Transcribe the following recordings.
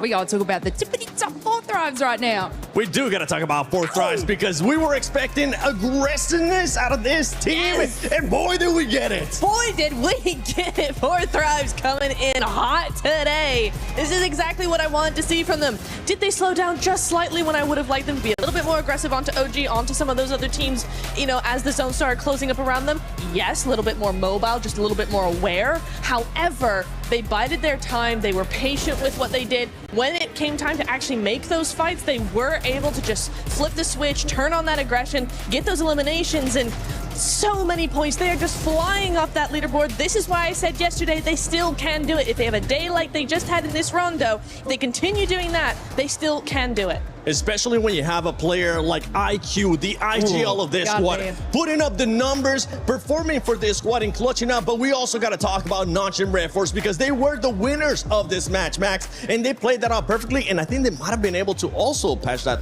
we gotta talk about the tippity-top 4 Thrives right now. We do gotta talk about 4 Thrives because we were expecting aggressiveness out of this team, and boy, did we get it. Boy, did we get it. 4 Thrives coming in hot today. This is exactly what I wanted to see from them. Did they slow down just slightly when I would have liked them to be a little bit more aggressive onto OG, onto some of those other teams, you know, as the zone started closing up around them? Yes, a little bit more mobile, just a little bit more aware. However, they bided their time. They were patient with what they did. When it came time to actually make those fights, they were able to just flip the switch, turn on that aggression, get those eliminations, and so many points. They are just flying off that leaderboard. This is why I said yesterday they still can do it. If they have a day like they just had in this rondo, if they continue doing that, they still can do it. Especially when you have a player like IQ, the IGL of this squad, putting up the numbers, performing for this squad and clutching up. But we also got to talk about Notch and Red Force because they were the winners of this match, Max, and they played that out perfectly. And I think they might have been able to also pass that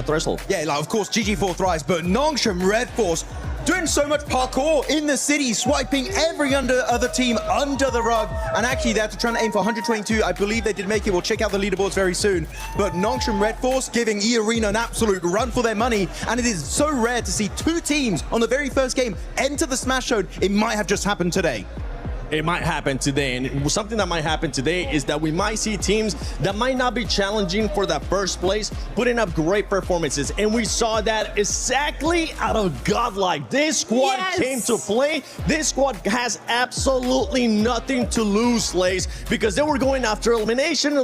threshold. Yeah, like of course GG4 Thrives, but Notch and Red Force doing so much parkour in the city, swiping every other team under the rug. And actually, they're trying to aim for 122. I believe they did make it. We'll check out the leaderboards very soon. But Notch and Red Force giving E-Arena an absolute run for their money. And it is so rare to see 2 teams on the very first game enter the Smash Zone. It might have just happened today. It might happen today, and something that might happen today is that we might see teams that might not be challenging for that first place putting up great performances, and we saw that exactly out of Godlike. This squad came to play. This squad has absolutely nothing to lose, Slays, because they were going after elimination.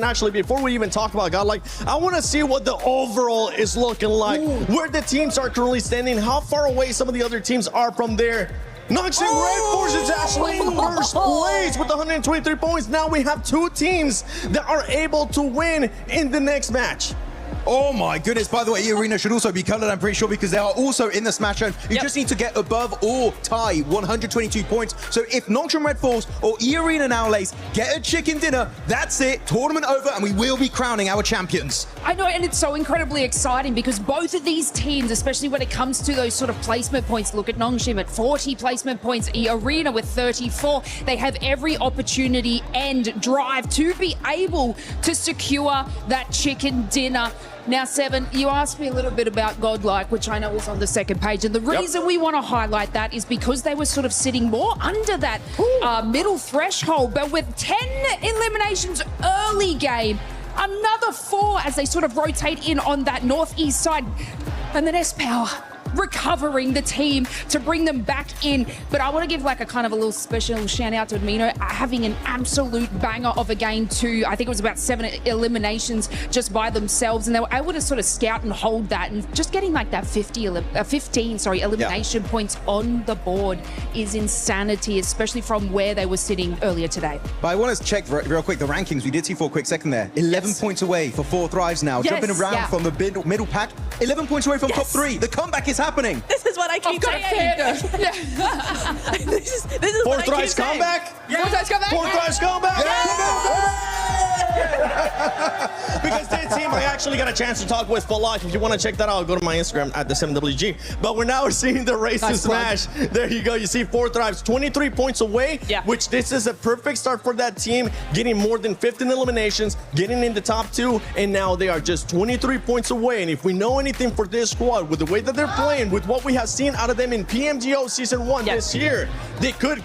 Actually, before we even talk about Godlike, I want to see what the overall is looking like, where the teams are currently standing, how far away some of the other teams are from there. Notch and Red Force is actually in first place with 123 points. Now we have 2 teams that are able to win in the next match. Oh my goodness, by the way, E-Arena should also be colored, I'm pretty sure, because they are also in the Smash Zone. You just need to get above or tie 122 points. So if Notch and Red Force or E-Arena Nowlace get a chicken dinner, that's it, tournament over, and we will be crowning our champions. I know, and it's so incredibly exciting because both of these teams, especially when it comes to those sort of placement points, look at Nongshim at 40 placement points, E-Arena with 34. They have every opportunity and drive to be able to secure that chicken dinner. Now, Seven, you asked me a little bit about Godlike, which I know was on the second page. And the reason we want to highlight that is because they were sort of sitting more under that middle threshold. But with 10 eliminations early game, another 4 as they sort of rotate in on that northeast side. And then S-Power recovering the team to bring them back in. But I want to give like a kind of a little special shout out to Admino having an absolute banger of a game too. I think it was about 7 eliminations just by themselves, and they were able to sort of scout and hold that, and just getting like that 15 elimination points on the board is insanity, especially from where they were sitting earlier today. But I want to check real quick the rankings. We did see for a quick second there. 11 points away for 4 Thrives now. Jumping around from the middle pack. 11 points away from top 3. The comeback is happening. This is what I keep saying. This is 4 Thrives comeback? 4 Thrives comeback? 4 Thrives comeback? Because this team, I actually got a chance to talk with for life. If you want to check that out, go to my Instagram at the 7WG. But we're now seeing the race to Smash. There you go. You see 4 Thrives 23 points away, which this is a perfect start for that team, getting more than 15 eliminations, getting in the top 2, and now they are just 23 points away. And if we know anything for this squad, with the way that they're playing, with what we have seen out of them in PMGO Season 1 this year, they could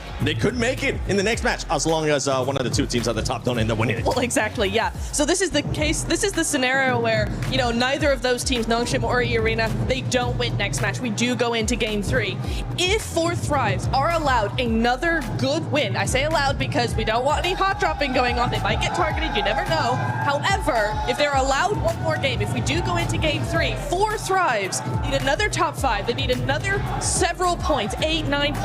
make it in the next match, as long as one of the 2 teams at the top don't end up winning it. Well, exactly, yeah. So this is the case, this is the scenario where, you know, neither of those teams, Nongshim or E-Arena, they don't win next match. We do go into game 3. If 4 Thrives are allowed another good win, I say allowed because we don't want any hot dropping going on. They might get targeted, you never know. However, if they're allowed one more game, if we do go into game 3, 4 Thrives need another top 5. They need another several points, 8, 9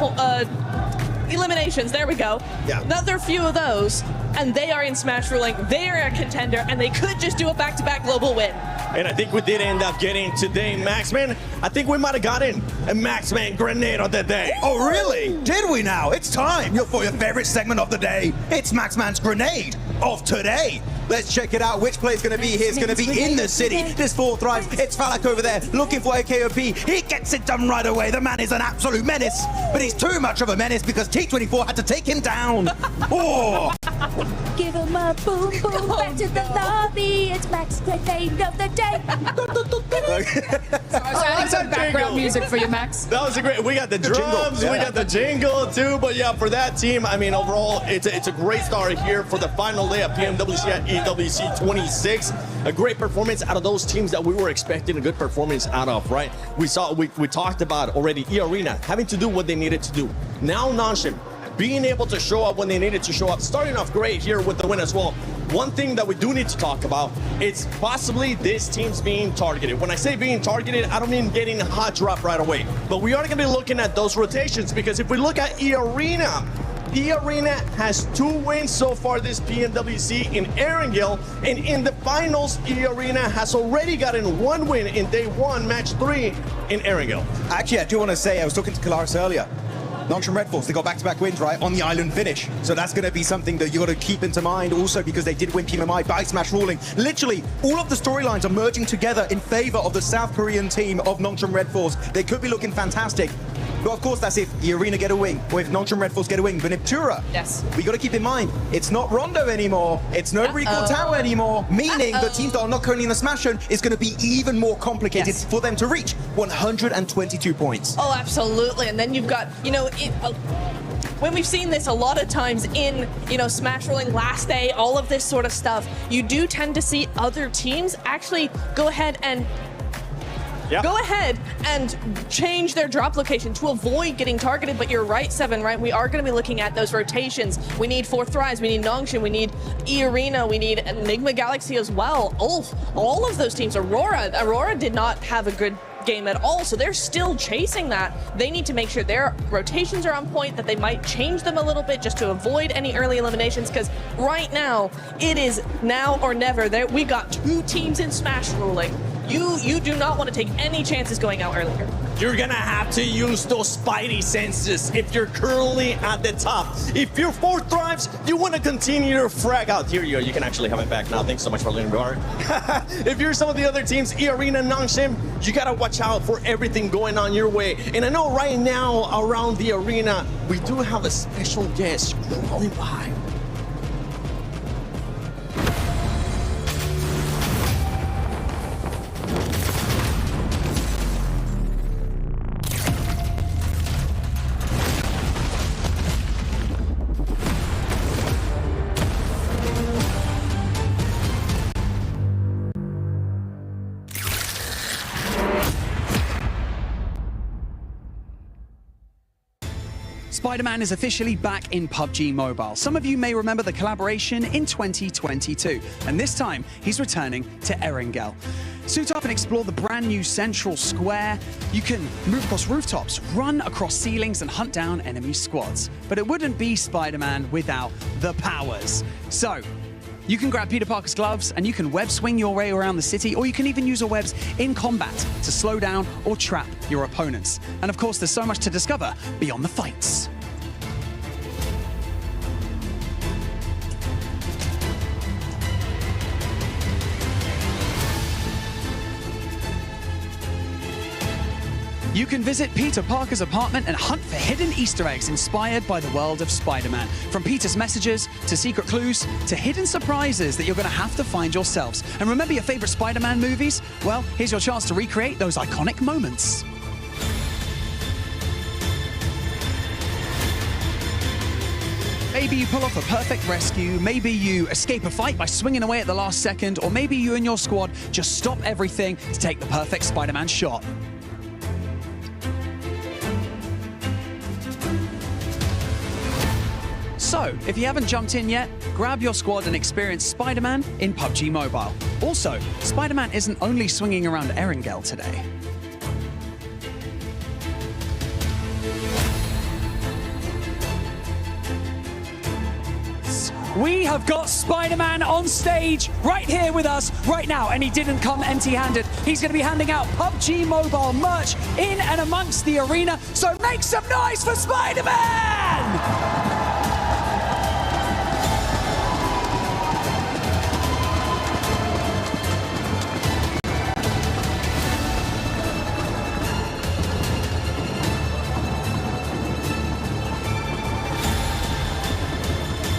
eliminations. There we go. Another few of those, and they are in Smash ruling. They are a contender, and they could just do a back-to-back global win. And I think we did end up getting today, Maxman. I think we might have gotten a Maxman grenade on that day. Oh, really? Did we now? It's time for your favorite segment of the day. It's Maxman's grenade of today. Let's check it out. Which play is going to be here? It's going to be in the city. This 4 Thrives. It's Falak over there looking for a KOP. He gets it done right away. The man is an absolute menace, but he's too much of a menace because T24 had to take him down. Oh, Give him a boom boom back to the lobby. It's Max's thing of the day. So I was adding some background music for you, Max. That was a great. We got the drums, jingle. we got the jingle too. But yeah, for that team, I mean, overall, it's a great start here for the final day of PMWC at EWC 26. A great performance out of those teams that we were expecting a good performance out of, right? We talked about already E-Arena having to do what they needed to do. Now Nongshim being able to show up when they needed to show up, starting off great here with the win as well. One thing that we do need to talk about is possibly this team's being targeted. When I say being targeted, I don't mean getting a hot drop right away, but we are going to be looking at those rotations, because if we look at E-Arena, E-Arena has 2 wins so far this PMWC in Erangel, and in the finals, E-Arena has already gotten 1 win in day 1, match 3 in Erangel. Actually, I do want to say, I was talking to Kalaris earlier. Nongshim Red Force, they got back-to-back wins, right, on the island finish. So that's going to be something that you got to keep into mind also, because they did win PMMI by Smash Ruling. Literally, all of the storylines are merging together in favor of the South Korean team of Nongshim Red Force. They could be looking fantastic. But of course, that's if E-Arena get a win, or if Nongshim Red Force get a win. But if Tura, Yes. we got to keep in mind, it's not Rondo anymore. It's no Recall Tower anymore, meaning the teams that are not currently in the Smash Zone is going to be even more complicated Yes. for them to reach 122 points. Oh, absolutely. And then you've got, when we've seen this a lot of times in, Smash Rolling last day, all of this sort of stuff, you do tend to see other teams actually go ahead and change their drop location to avoid getting targeted. But you're right, Seven, right? We are going to be looking at those rotations. We need 4th Rise, we need Nongshim, we need E-Arena, we need Enigma Galaxy as well. All of those teams. Aurora did not have a good game at all, so they're still chasing that. They need to make sure their rotations are on point, that they might change them a little bit just to avoid any early eliminations, because right now, it is now or never. We got 2 teams in Smash Ruling. You do not want to take any chances going out earlier. You're gonna have to use those spidey senses if you're currently at the top. If you're 4th Thrives, you want to continue your frag out. Here you go. You can actually have it back now. Thanks so much for letting me borrow. If you're some of the other teams, E-Arena, Nongshim, you gotta watch out for everything going on your way. And I know right now around the arena, we do have a special guest crawling by. Spider-Man is officially back in PUBG Mobile. Some of you may remember the collaboration in 2022, and this time he's returning to Erangel. Suit up and explore the brand new central square. You can move across rooftops, run across ceilings, and hunt down enemy squads. But it wouldn't be Spider-Man without the powers. So, you can grab Peter Parker's gloves and you can web swing your way around the city, or you can even use your webs in combat to slow down or trap your opponents. And of course, there's so much to discover beyond the fights. You can visit Peter Parker's apartment and hunt for hidden Easter eggs inspired by the world of Spider-Man. From Peter's messages, to secret clues, to hidden surprises that you're going to have to find yourselves. And remember your favorite Spider-Man movies? Well, here's your chance to recreate those iconic moments. Maybe you pull off a perfect rescue, maybe you escape a fight by swinging away at the last second, or maybe you and your squad just stop everything to take the perfect Spider-Man shot. So, if you haven't jumped in yet, grab your squad and experience Spider-Man in PUBG Mobile. Also, Spider-Man isn't only swinging around Erangel today. We have got Spider-Man on stage right here with us right now, and he didn't come empty-handed. He's going to be handing out PUBG Mobile merch in and amongst the arena, so make some noise for Spider-Man!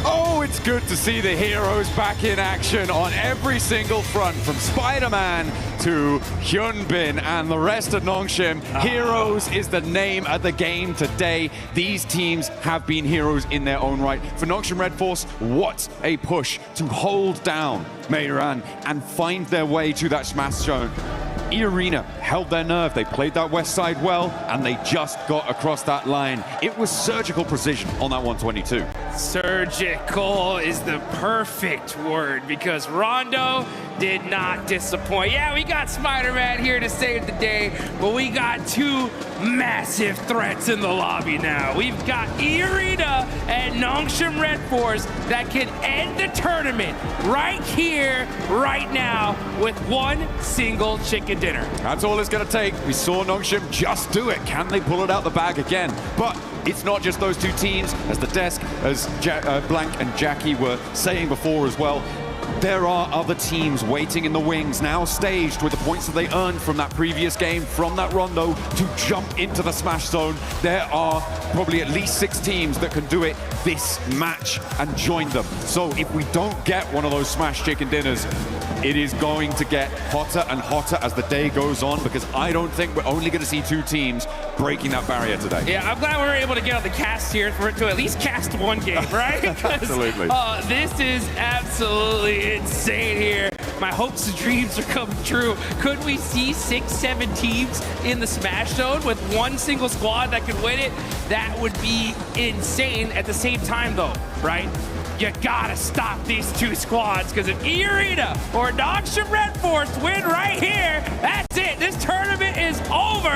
Oh, it's good to see the heroes back in action on every single front, from Spider-Man to Hyunbin and the rest of Nongshim. Heroes is the name of the game today. These teams have been heroes in their own right. For Nongshim Red Force, what a push to hold down Meiran and find their way to that smash zone. E-Arena held their nerve. They played that west side well, and they just got across that line. It was surgical precision on that 122. Surgical is the perfect word, because Rondo did not disappoint. Yeah, we got Spider-Man here to save the day, but we got two massive threats in the lobby now. We've got E-Arena and Nongshim Red Force that can end the tournament right here, right now, with one single chicken dinner. That's all it's going to take. We saw Nongshim just do it. Can they pull it out the bag again? But it's not just those two teams. As the desk, as Blank and Jackie were saying before as well, there are other teams waiting in the wings, now staged with the points that they earned from that previous game, from that Rondo, to jump into the smash zone. There are probably at least 6 teams that can do it this match and join them. So if we don't get one of those smash chicken dinners, it is going to get hotter and hotter as the day goes on, because I don't think we're only going to see 2 teams breaking that barrier today. Yeah, I'm glad we were able to get on the cast here for it to at least cast one game, right? Absolutely. This is absolutely insane here. My hopes and dreams are coming true. Could we see 6-7 teams in the smash zone with one single squad that could win it? That would be insane. At the same time though, right? You gotta stop these 2 squads, because if E-Arena or Nongshim Red Force win right here, that's it. This tournament is over,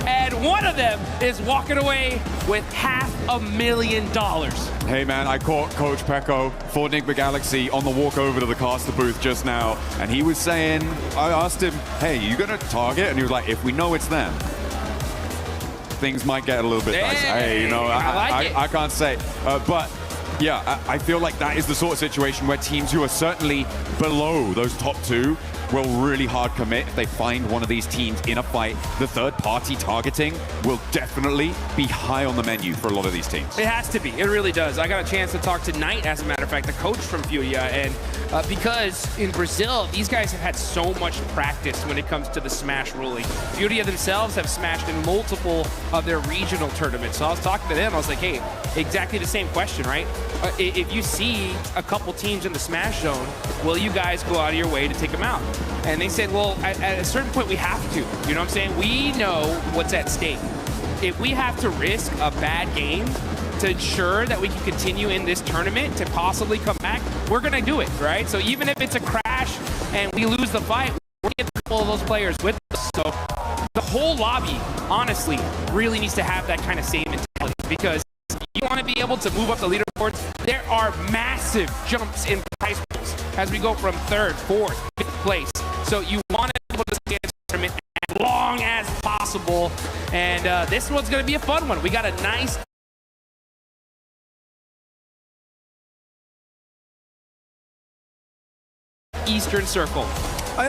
and one of them is walking away with $500,000. Hey man, I caught Coach Pecco for Enigma Galaxy on the walk over to the caster booth just now, and he was saying, I asked him, hey, you gonna target? And he was like, if we know it's them, things might get a little bit dicey. Hey, you know, I can't say, but yeah, I feel like that is the sort of situation where teams who are certainly below those top 2 will really hard commit. If they find one of these teams in a fight, the third-party targeting will definitely be high on the menu for a lot of these teams. It has to be. It really does. I got a chance to talk to Knight, as a matter of fact, the coach from Furia, and because in Brazil, these guys have had so much practice when it comes to the Smash ruling. Furia themselves have smashed in multiple of their regional tournaments. So I was talking to them, I was like, hey, exactly the same question, right? If you see a couple teams in the Smash zone, will you guys go out of your way to take them out? And they said, well, at a certain point we have to. You know what I'm saying? We know what's at stake. If we have to risk a bad game to ensure that we can continue in this tournament to possibly come back, we're going to do it, right? So even if it's a crash and we lose the fight, we're going to get a couple of those players with us. So the whole lobby, honestly, really needs to have that kind of same mentality, because you want to be able to move up the leaderboards. There are massive jumps in prize pools as we go from 3rd, 4th, 5th place. So you want to be able to stay in this tournament as long as possible. And this one's going to be a fun one. We got a nice Eastern Circle. I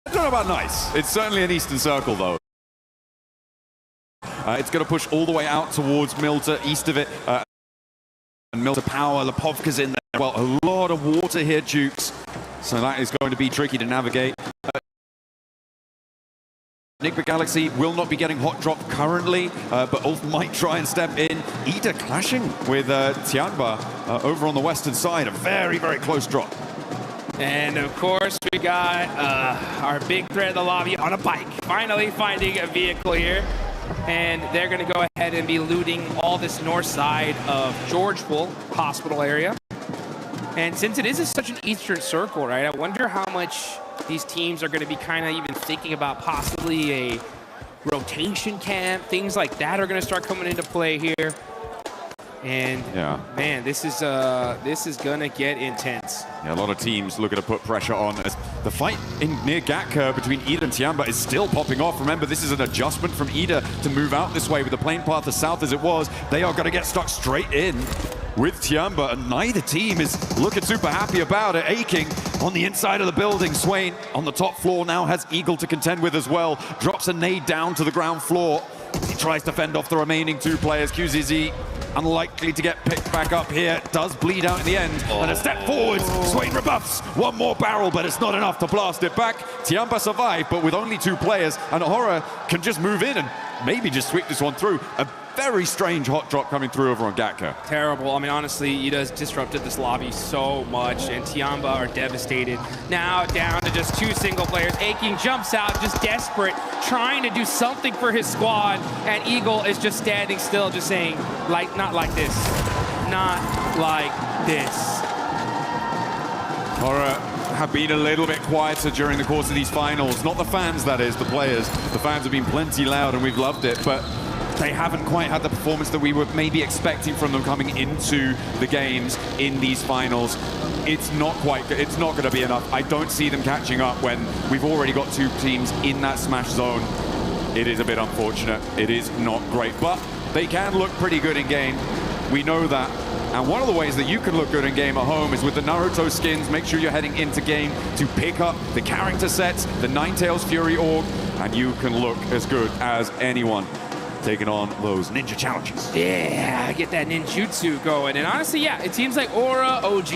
don't know about nice. It's certainly an Eastern Circle, though. It's going to push all the way out towards Milta, east of it. And Milta Power, Lepovka's in there. Well, a lot of water here, Jukes. So that is going to be tricky to navigate. Enigma Galaxy will not be getting hot drop currently, but Ulf might try and step in. Ida clashing with Tianba over on the western side. A very, very close drop. And of course, we got our big threat of the lobby on a bike. Finally finding a vehicle here. And they're going to go ahead and be looting all this north side of Georgeville Hospital area. And since it is such an Eastern Circle, right, I wonder how much these teams are going to be kind of even thinking about possibly a rotation camp. Things like that are going to start coming into play here. And yeah, man, this is going to get intense. Yeah, a lot of teams looking to put pressure on as the fight near Gatka between Ida and Tianba is still popping off. Remember, this is an adjustment from Ida to move out this way with the plane path as south as it was. They are going to get stuck straight in with Tianba, and neither team is looking super happy about it. Aching on the inside of the building. Swain on the top floor now has Eagle to contend with as well. Drops a nade down to the ground floor. He tries to fend off the remaining 2 players. QZZ unlikely to get picked back up here. Does bleed out in the end. And a step forwards. Swain rebuffs. One more barrel, but it's not enough to blast it back. Tiamba survived, but with only 2 players. And Horror can just move in and maybe just sweep this one through. A very strange hot drop coming through over on Gatka. Terrible. I mean, honestly, Ida's disrupted this lobby so much, and Tiamba are devastated. Now down to just 2 single players. Aching jumps out, just desperate, trying to do something for his squad, and Eagle is just standing still, just saying, like, not like this. Not like this. Horror have been a little bit quieter during the course of these finals. Not the fans, that is, the players. The fans have been plenty loud and we've loved it, but they haven't quite had the performance that we were maybe expecting from them coming into the games in these finals. It's not going to be enough. I don't see them catching up when we've already got 2 teams in that smash zone. It is a bit unfortunate. It is not great, but they can look pretty good in game. We know that. And one of the ways that you can look good in game at home is with the Naruto skins. Make sure you're heading into game to pick up the character sets, the Ninetales Fury Org, and you can look as good as anyone taking on those ninja challenges. Yeah, get that ninjutsu going. And honestly, yeah, it seems like Aura, OG,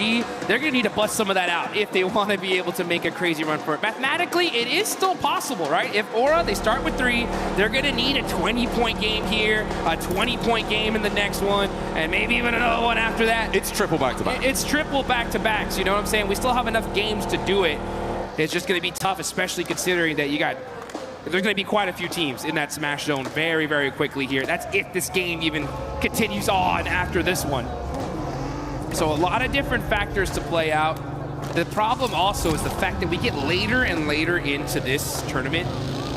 they're going to need to bust some of that out if they want to be able to make a crazy run for it. Mathematically, it is still possible, right? If Aura, they start with 3, they're going to need a 20-point game here, a 20-point game in the next one, and maybe even another one after that. It's triple back-to-back. It's triple back-to-backs, you know what I'm saying? We still have enough games to do it. It's just going to be tough, especially considering that there's going to be quite a few teams in that smash zone very, very quickly here. That's if this game even continues on after this one. So a lot of different factors to play out. The problem also is the fact that we get later and later into this tournament,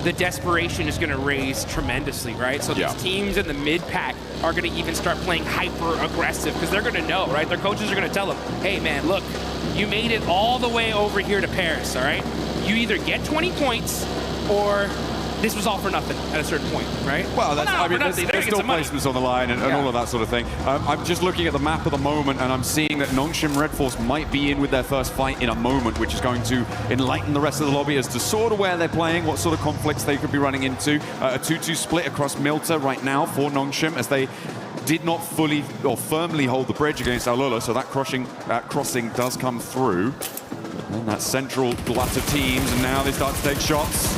the desperation is going to raise tremendously, right? So these teams in the mid-pack are going to even start playing hyper-aggressive because they're going to know, right? Their coaches are going to tell them, hey, man, look, you made it all the way over here to Paris, all right? You either get 20 points or this was all for nothing at a certain point, right? Well, there's still placements on the line and all of that sort of thing. I'm just looking at the map at the moment and I'm seeing that Nongshim Red Force might be in with their first fight in a moment, which is going to enlighten the rest of the lobby as to sort of where they're playing, what sort of conflicts they could be running into. A 2-2 split across Milta right now for Nongshim as they did not fully or firmly hold the bridge against Alula, so that crossing does come through. And that central glut of teams, and now they start to take shots.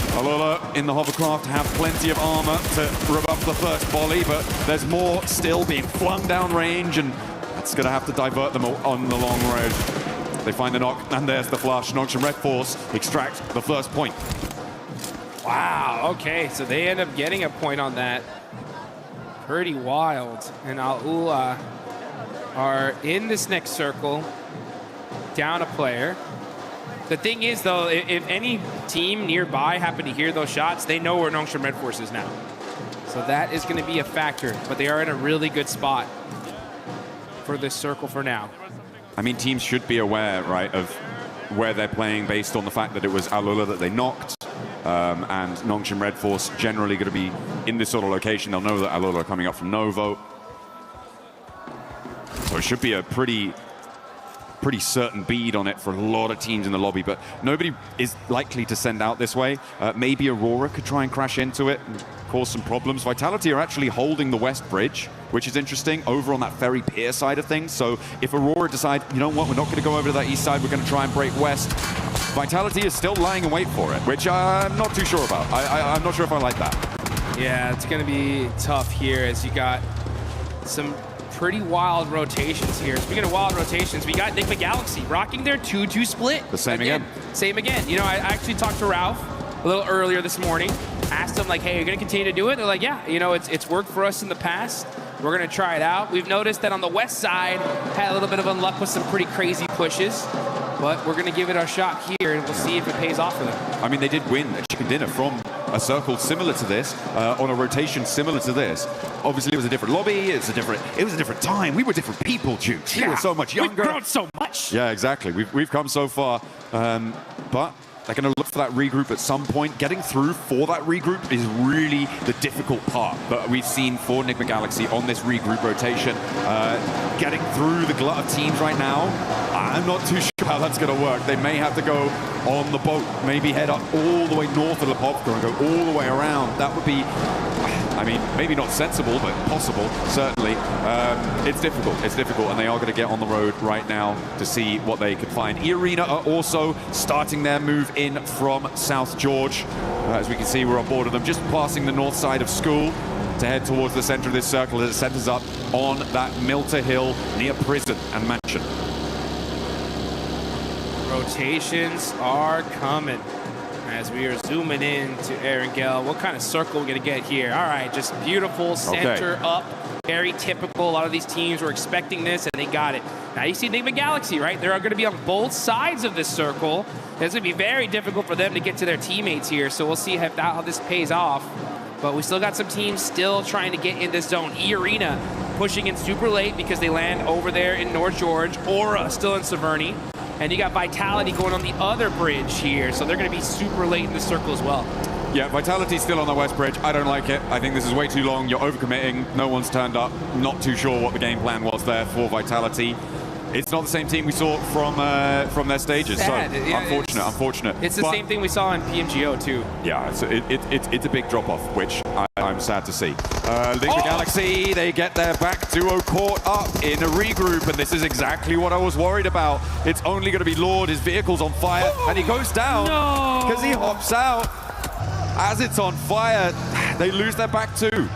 Alula in the hovercraft have plenty of armor to rebuff the first volley, but there's more still being flung down range, and that's going to have to divert them on the long road. They find the knock, and there's the flush. Nongshim Red Force extract the first point. Wow, okay, so they end up getting a point on that. Pretty wild. And Alula are in this next circle, down a player. The thing is, though, if any team nearby happen to hear those shots, they know where Nongshim Red Force is now. So that is going to be a factor, but they are in a really good spot for this circle for now. I mean, teams should be aware, right, of where they're playing based on the fact that it was Alula that they knocked, and Nongshim Red Force generally going to be in this sort of location. They'll know that Alula are coming up from Novo. So it should be a pretty certain bead on it for a lot of teams in the lobby, but nobody is likely to send out this way. Maybe Aurora could try and crash into it and cause some problems. Vitality are actually holding the west bridge, which is interesting, over on that ferry pier side of things. So if Aurora decide, you know what, we're not going to go over to that east side, we're going to try and break west, Vitality is still lying in wait for it, which I'm not too sure about. I'm not sure if I like that. Yeah, it's going to be tough here as you got some pretty wild rotations here. Speaking of wild rotations, we got Enigma Galaxy rocking their 2-2 split. The same again. Same again. You know, I actually talked to Ralph a little earlier this morning, asked him like, hey, you're going to continue to do it? They're like, yeah, you know, it's worked for us in the past. We're going to try it out. We've noticed that on the west side, had a little bit of unluck with some pretty crazy pushes, but we're going to give it a shot here and we'll see if it pays off for them. I mean, they did win a chicken dinner from a circle similar to this, on a rotation similar to this. Obviously, it was a different lobby. It was a different time. We were different people, Jukes. We were so much younger. We've grown so much. Yeah, exactly. We've come so far, but they're going to look for that regroup at some point. Getting through for that regroup is really the difficult part that we've seen for Enigma Galaxy on this regroup rotation. Getting through the glut of teams right now, I'm not too sure how that's going to work. They may have to go on the boat, maybe head up all the way north of Lipovka and go all the way around. That would be, I mean, maybe not sensible, but possible, certainly. It's difficult, and they are going to get on the road right now to see what they could find. E-Arena are also starting their move in from South George. As we can see, we're on board of them, just passing the north side of school to head towards the center of this circle as it centers up on that Milter Hill near prison and mansion. Rotations are coming as we are zooming in to Erangel. What kind of circle are we going to get here? All right, just beautiful center up. Very typical. A lot of these teams were expecting this, and they got it. Now you see Enigma Galaxy, right? They're going to be on both sides of this circle. It's going to be very difficult for them to get to their teammates here, so we'll see how this pays off. But we still got some teams still trying to get in this zone. E-Arena pushing in super late because they land over there in North George. Aura still in Severny. And you got Vitality going on the other bridge here. So they're going to be super late in the circle as well. Yeah, Vitality's still on the west bridge. I don't like it. I think this is way too long. You're overcommitting. No one's turned up. Not too sure what the game plan was there for Vitality. It's not the same team we saw from their stages. Sad. So Yeah, unfortunate. It's the same thing we saw in PMGO too. Yeah, it's a big drop-off, which I'm sad to see. Enigma Galaxy, they get their back duo caught up in a regroup, and this is exactly what I was worried about. It's only going to be Lord, his vehicle's on fire, and he goes down because he hops out. As it's on fire, they lose their back too.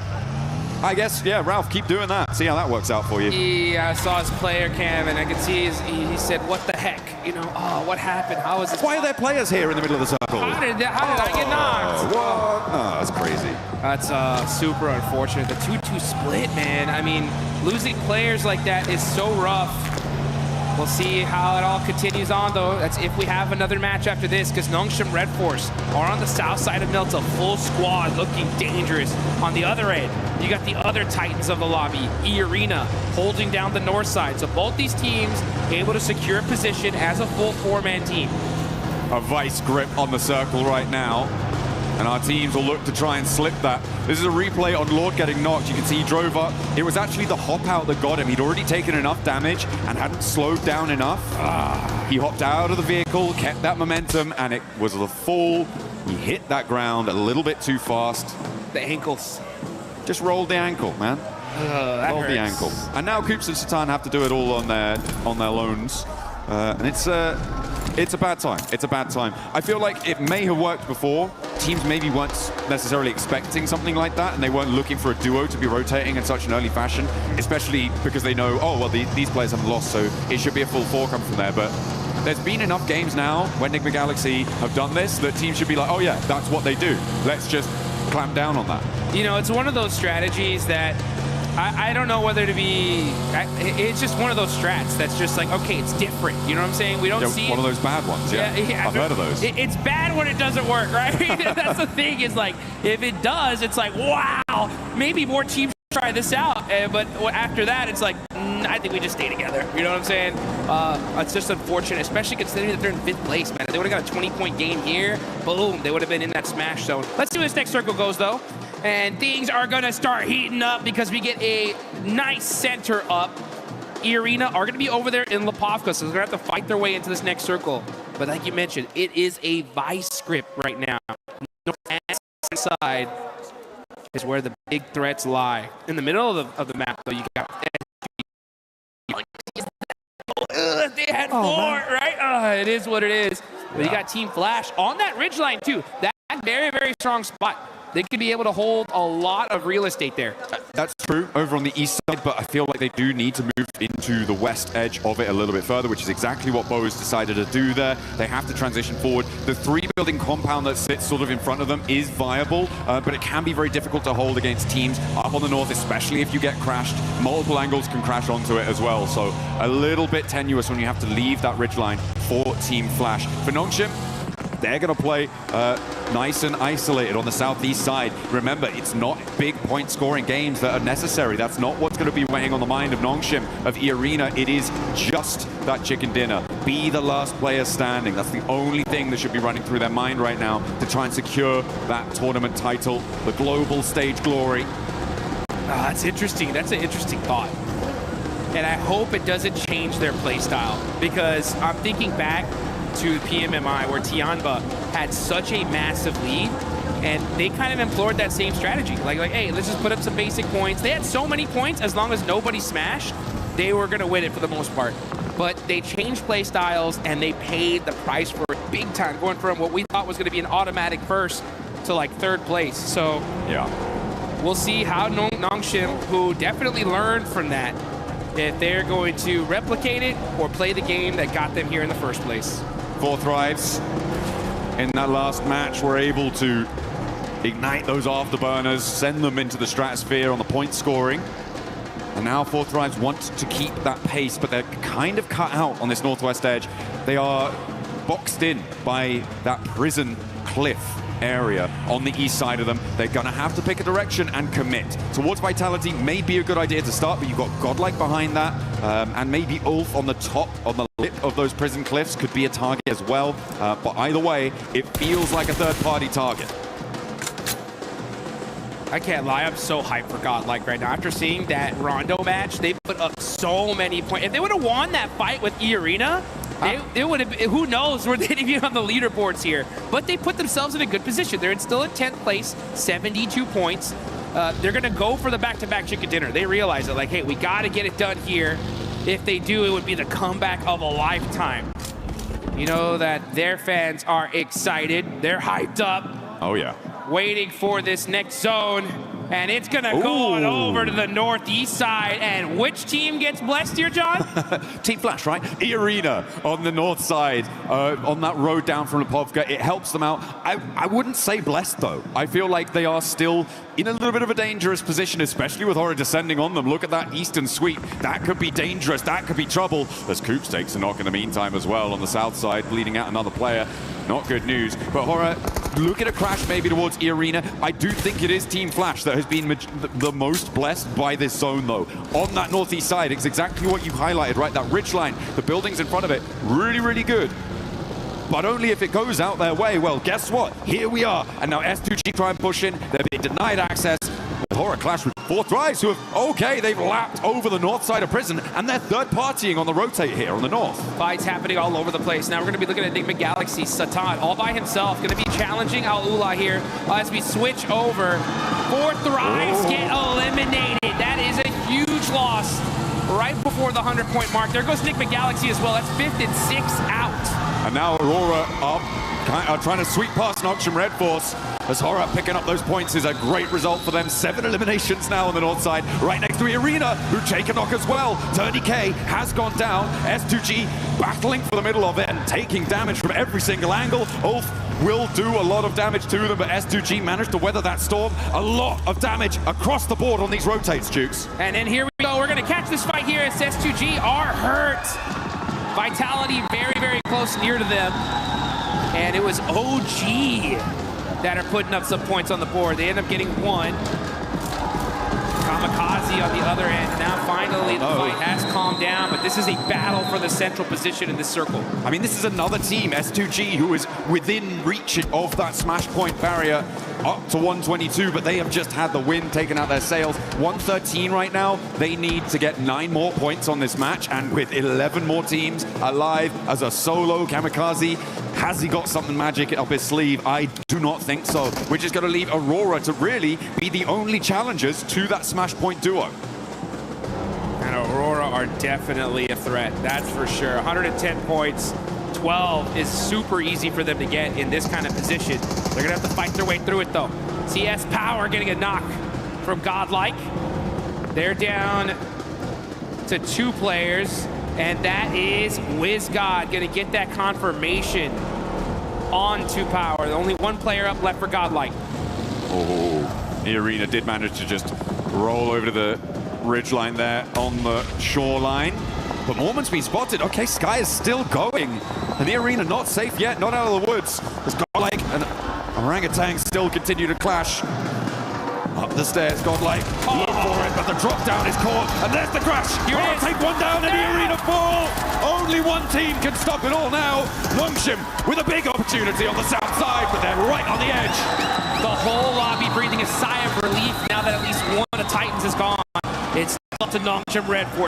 I guess, yeah, Ralph, keep doing that. See how that works out for you. Yeah, I saw his player cam, and I could see he said, what the heck? You know, oh, what happened? How is this? Why are there players here in the middle of the circle? How did I get knocked? What? Oh, that's crazy. That's super unfortunate. The 2-2 split, man. I mean, losing players like that is so rough. We'll see how it all continues on, though. That's if we have another match after this, because Nongshim Red Force are on the south side of Milta, full squad, looking dangerous. On the other end, you got the other Titans of the lobby, E-Arena, holding down the north side. So both these teams able to secure position as a full four-man team. A vice grip on the circle right now, and our teams will look to try and slip that. This is a replay on Lord getting knocked. You can see he drove up. It was actually the hop out that got him. He'd already taken enough damage and hadn't slowed down enough. He hopped out of the vehicle, kept that momentum, and it was the fall. He hit that ground a little bit too fast. The ankles. Just rolled the ankle, man. Rolled the ankle. And now Coops and Satan have to do it all on their loans. And it's a bad time. It's a bad time. I feel like it may have worked before. Teams maybe weren't necessarily expecting something like that, and they weren't looking for a duo to be rotating in such an early fashion, especially because they know, oh, well, these players haven't lost, so it should be a full four coming from there. But there's been enough games now when Enigma Galaxy have done this that teams should be like, oh, yeah, that's what they do. Let's just clamp down on that. You know, it's one of those strategies that I don't know whether to be. It's just one of those strats that's just like, okay, it's different. You know what I'm saying? We don't see one of those bad ones. Yeah, I've heard of those. It's bad when it doesn't work, right? That's the thing. Is like if it does, it's like wow, maybe more teams try this out. But after that, it's like I think we just stay together. You know what I'm saying? It's just unfortunate, especially considering that they're in 5th place, man. If they would have got a 20-point game here, boom, they would have been in that smash zone. Let's see where this next circle goes, though. And things are going to start heating up because we get a nice center up. E-Arena are going to be over there in Lipovka, so they're going to have to fight their way into this next circle. But like you mentioned, it is a vice script right now. North side is where the big threats lie. In the middle of the map, though, you got... they had 4, right? It is what it is. But you got Team Flash on that ridgeline, too. That very, very strong spot. They could be able to hold a lot of real estate there. That's true over on the east side, but I feel like they do need to move into the west edge of it a little bit further, which is exactly what Bo's decided to do there. They have to transition forward. The 3-building compound that sits sort of in front of them is viable, but it can be very difficult to hold against teams up on the north, especially if you get crashed. Multiple angles can crash onto it as well, so a little bit tenuous when you have to leave that ridgeline for Team Flash. For Nongshim, they're going to play nice and isolated on the southeast side. Remember, it's not big point scoring games that are necessary. That's not what's going to be weighing on the mind of Nongshim, of E-Arena. It is just that chicken dinner. Be the last player standing. That's the only thing that should be running through their mind right now to try and secure that tournament title, the global stage glory. That's interesting. That's an interesting thought. and I hope it doesn't change their play style, because I'm thinking back to PMMI where Tianba had such a massive lead, and they kind of implored that same strategy. Like, hey, let's just put up some basic points. They had so many points, as long as nobody smashed, they were going to win it for the most part. But they changed play styles, and they paid the price for it big time, going from what we thought was going to be an automatic first to like third place. So Yeah. we'll see how Nongshim, who definitely learned from that, if they're going to replicate it or play the game that got them here in the first place. 4 Thrives in that last match were able to ignite those afterburners, send them into the stratosphere on the point scoring. And now 4 Thrives want to keep that pace, but they're kind of cut out on this northwest edge. They are boxed in by that prison cliff area on the east side of them. They're going to have to pick a direction and commit. Towards Vitality may be a good idea to start, but you've got Godlike behind that, and maybe Ulf on the top, on the lip of those prison cliffs could be a target as well. But either way, it feels like a third-party target. I can't lie, I'm so hyped for Godlike right now. After seeing that Rondo match, they put up so many points. If they would have won that fight with E-Arena, they would have, who knows where they'd be on the leaderboards here. But they put themselves in a good position. They're still in 10th place, 72 points. They're going to go for the back-to-back chicken dinner. They realize it, like, hey, we got to get it done here. If they do, it would be the comeback of a lifetime. You know that their fans are excited. They're hyped up. Oh, yeah. Waiting for this next zone, and it's gonna go on over to the northeast side. And which team gets blessed here, John? Team Flash, right? E-Arena on the north side, on that road down from Lipovka. It helps them out. I wouldn't say blessed, though. I feel like they are still in a little bit of a dangerous position, especially with Horror descending on them. Look at that eastern sweep. That could be dangerous. That could be trouble. As Koops takes a knock in the meantime as well on the south side, bleeding out another player. Not good news. But Horror, look at a crash maybe towards E-Arena. I do think it is Team Flash that has been the most blessed by this zone, though. On that northeast side, it's exactly what you highlighted, right? That ridge line, the buildings in front of it, really, really good. But only if it goes out their way. Well, guess what? Here we are. And now S2G try and push in. They're being denied access. Horror clash with 4 Thrives, who have, okay, they've lapped over the north side of prison, and they're third-partying on the rotate here on the north. Fights happening all over the place. Now we're going to be looking at Enigma Galaxy. Satan, all by himself, going to be challenging Al-Ula here as we switch over. 4 Thrives get eliminated. That is a huge loss right before the 100-point mark. There goes Enigma Galaxy as well. That's 5th and 6th out. And now Aurora up, trying to sweep past Nongshim Red Force. As Horror picking up those points is a great result for them. 7 eliminations now on the north side, right next to E-Arena, who take a knock as well. Turny K has gone down. S2G battling for the middle of it and taking damage from every single angle. Ulf will do a lot of damage to them, but S2G managed to weather that storm. A lot of damage across the board on these rotates, Jukes. And then here we go. We're going to catch this fight here as S2G are hurt. Vitality very, very close near to them. And it was OG that are putting up some points on the board. They end up getting 1. Kamikaze on the other end. Now finally the fight has calmed down, but this is a battle for the central position in this circle. I mean, this is another team, S2G, who is within reach of that smash point barrier up to 122, but they have just had the win taken out their sails. 113 right now. They need to get 9 more points on this match, and with 11 more teams alive as a solo Kamikaze, has he got something magic up his sleeve? I do not think so. We're just going to leave Aurora to really be the only challengers to that smash point duo. And Aurora are definitely a threat, that's for sure. 110 points, 12 is super easy for them to get in this kind of position. They're gonna have to fight their way through it though. CS Power getting a knock from Godlike. They're down to 2 players, and that is WizGod gonna get that confirmation on 2 Power. Only 1 player up left for Godlike. Oh, E-Arena did manage to just roll over to the ridgeline there on the shoreline. But Mormon's been spotted. Okay, Sky is still going. And the Arena not safe yet, not out of the woods. It's Godlike and Orangutan still continue to clash. Up the stairs, Godlike. Look for it, but the drop down is caught. And there's the crash. Here it is. Take 1 down and the Arena fall. Only 1 team can stop it all now. Nongshim with a big opportunity on the south side, but they're right on the edge. The whole lobby breathing a sigh of relief now that at least one of the Titans is gone. It's up to Nongshim Red Force.